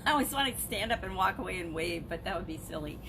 I always want to stand up and walk away and wave, but that would be silly.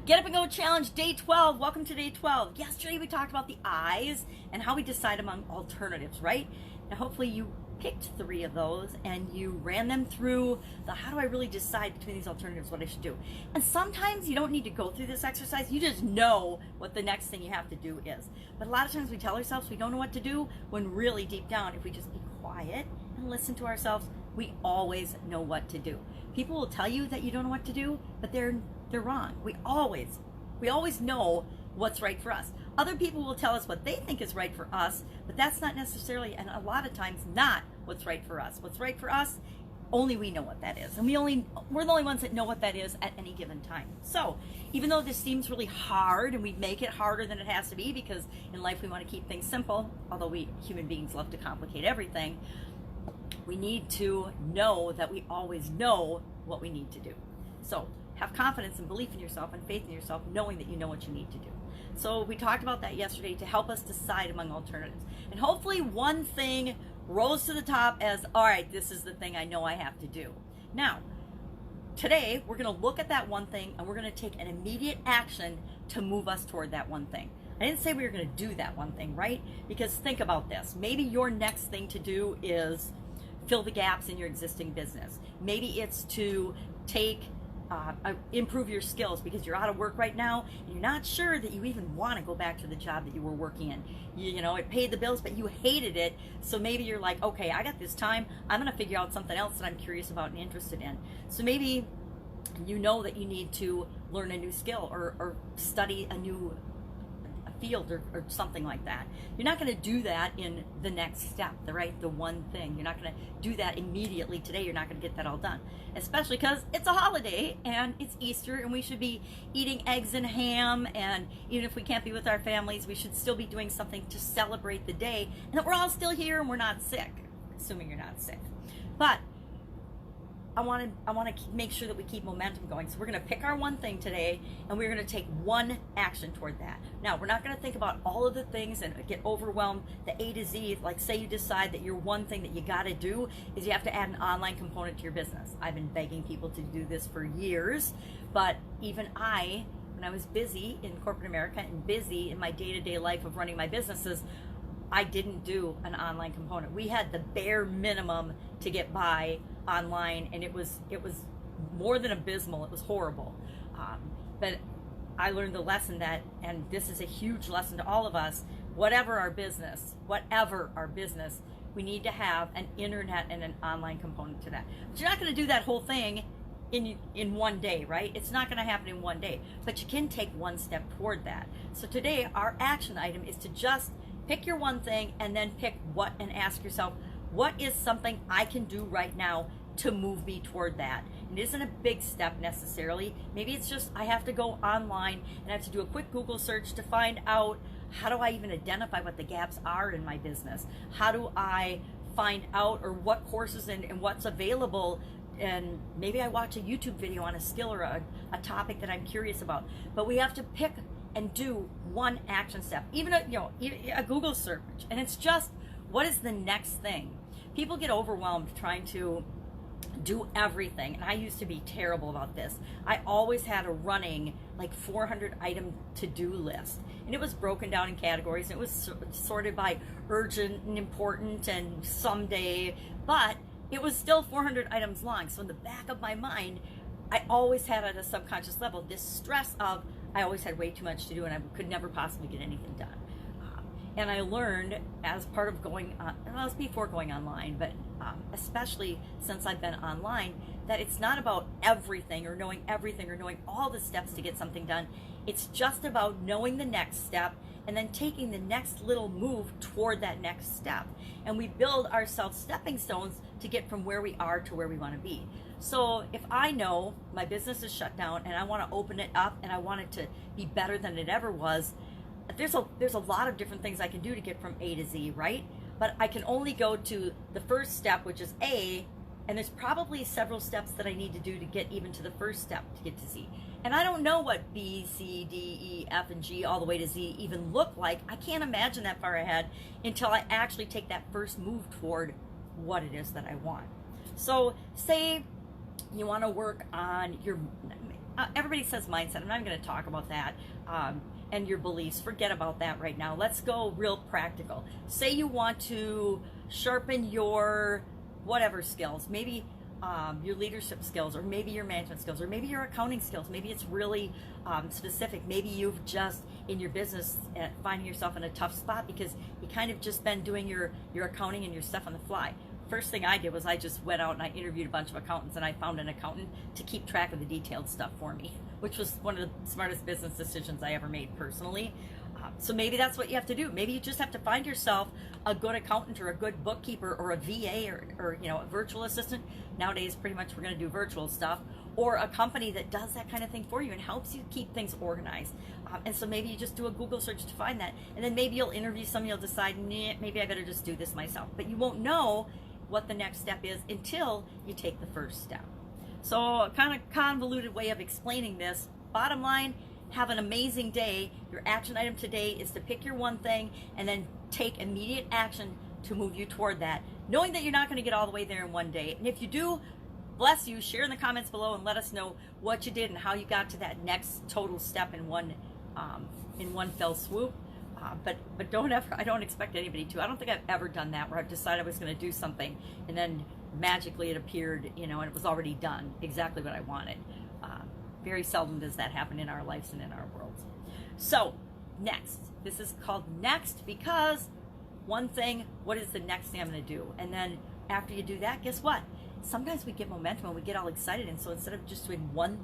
Get Up and Go Challenge, day 12. Welcome to day 12. Yesterday we talked about the I's and how we decide among alternatives, right? Now hopefully you picked 3 of those and you ran them through the how do I really decide between these alternatives what I should do. And sometimes you don't need to go through this exercise. You just know what the next thing you have to do is. But a lot of times we tell ourselves we don't know what to do, when really deep down, if we just be quiet and listen to ourselves, we always know what to do. People will tell you that you don't know what to do, but they're wrong. We always know what's right for us. Other people will tell us what they think is right for us, but that's not necessarily, and a lot of times, not what's right for us. What's right for us, only we know what that is. And we're the only ones that know what that is at any given time. So even though this seems really hard, and we make it harder than it has to be, because in life we want to keep things simple, although we human beings love to complicate everything, we need to know that we always know what we need to do. So have confidence and belief in yourself and faith in yourself, knowing that you know what you need to do. So we talked about that yesterday to help us decide among alternatives. And hopefully one thing rose to the top as, all right, this is the thing I know I have to do. Now, today we're going to look at that one thing and we're going to take an immediate action to move us toward that one thing. I didn't say we were going to do that one thing, right? Because think about this. Maybe your next thing to do is fill the gaps in your existing business. Maybe it's to improve your skills because you're out of work right now and you're not sure that you even want to go back to the job that you were working in. You know, it paid the bills, but you hated it. So maybe you're like, okay, I got this time. I'm going to figure out something else that I'm curious about and interested in. So maybe you know that you need to learn a new skill or study a new field or something like that. You're not going to do that in the next step, the one thing. You're not going to do that immediately today. You're not going to get that all done, especially because it's a holiday and it's Easter and we should be eating eggs and ham, and even if we can't be with our families, we should still be doing something to celebrate the day and that we're all still here and we're not sick, assuming you're not sick. But I want to make sure that we keep momentum going. So we're going to pick our one thing today and we're going to take one action toward that. Now, we're not going to think about all of the things and get overwhelmed, the A to Z. Like say you decide that your one thing that you got to do is you have to add an online component to your business. I've been begging people to do this for years, but even when I was busy in corporate America and busy in my day-to-day life of running my businesses, I didn't do an online component. We had the bare minimum to get by online, and it was more than abysmal. It was horrible. But I learned the lesson that, and this is a huge lesson to all of us, whatever our business, we need to have an internet and an online component to that. But you're not going to do that whole thing in one day, right? It's not going to happen in one day, but you can take one step toward that. So today our action item is to just pick your one thing and then pick what, and ask yourself, what is something I can do right now to move me toward that? And it isn't a big step necessarily. Maybe it's just I have to go online and I have to do a quick Google search to find out, how do I even identify what the gaps are in my business? How do I find out, or what courses and what's available? And maybe I watch a YouTube video on a skill or a topic that I'm curious about. But we have to pick and do one action step, even a Google search. And it's just, what is the next thing? People get overwhelmed trying to do everything, and I used to be terrible about this. I always had a running 400 item to-do list, and it was broken down in categories, and it was sorted by urgent and important and someday, but it was still 400 items long. So in the back of my mind, I always had at a subconscious level this stress of I always had way too much to do and I could never possibly get anything done. And I learned as part of going on, well, it was before going online, but especially since I've been online, that it's not about everything or knowing all the steps to get something done. It's just about knowing the next step and then taking the next little move toward that next step. And we build ourselves stepping stones to get from where we are to where we want to be. So if I know my business is shut down and I want to open it up and I want it to be better than it ever was, there's a lot of different things I can do to get from A to Z, right? But I can only go to the first step, which is A, and there's probably several steps that I need to do to get even to the first step to get to Z. And I don't know what B, C, D, E, F, and G all the way to Z even look like. I can't imagine that far ahead until I actually take that first move toward what it is that I want. So say You want to work on your, everybody says mindset. I'm not going to talk about that. And your beliefs. Forget about that right now. Let's go real practical. Say you want to sharpen your whatever skills. Maybe your leadership skills, or maybe your management skills, or maybe your accounting skills. Maybe it's really specific. Maybe you've just, in your business, finding yourself in a tough spot because you kind of just been doing your accounting and your stuff on the fly. First thing I did was I just went out and I interviewed a bunch of accountants, and I found an accountant to keep track of the detailed stuff for me, which was one of the smartest business decisions I ever made personally. So maybe that's what you have to do. Maybe you just have to find yourself a good accountant or a good bookkeeper or a VA or you know, a virtual assistant. Nowadays, pretty much we're going to do virtual stuff, or a company that does that kind of thing for you and helps you keep things organized. And so maybe you just do a Google search to find that, and then maybe you'll interview somebody, you'll decide, nah, maybe I better just do this myself. But you won't know what the next step is until you take the first step. So a kind of convoluted way of explaining this. Bottom line, have an amazing day. Your action item today is to pick your one thing and then take immediate action to move you toward that, knowing that you're not going to get all the way there in one day. And if you do, bless you, share in the comments below and let us know what you did and how you got to that next total step in one fell swoop. But don't ever, I don't expect anybody to. I don't think I've ever done that where I've decided I was going to do something and then magically it appeared, you know, and it was already done, exactly what I wanted. Very seldom does that happen in our lives and in our worlds. So next, this is called next because one thing, what is the next thing I'm going to do? And then after you do that, guess what? Sometimes we get momentum and we get all excited, and so instead of just doing one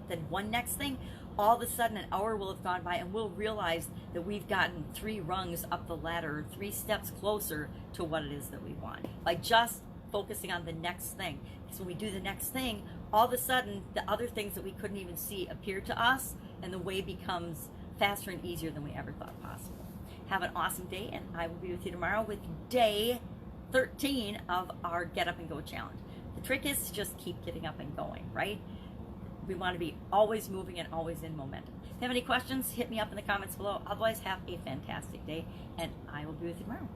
next thing, all of a sudden an hour will have gone by and we'll realize that we've gotten 3 rungs up the ladder, 3 steps closer to what it is that we want, by just focusing on the next thing. Because when we do the next thing, all of a sudden the other things that we couldn't even see appear to us, and the way becomes faster and easier than we ever thought possible. Have an awesome day, and I will be with you tomorrow with day 13 of our Get Up and Go challenge. The trick is to just keep getting up and going, right? We want to be always moving and always in momentum. If you have any questions, hit me up in the comments below. Otherwise, have a fantastic day, and I will be with you tomorrow.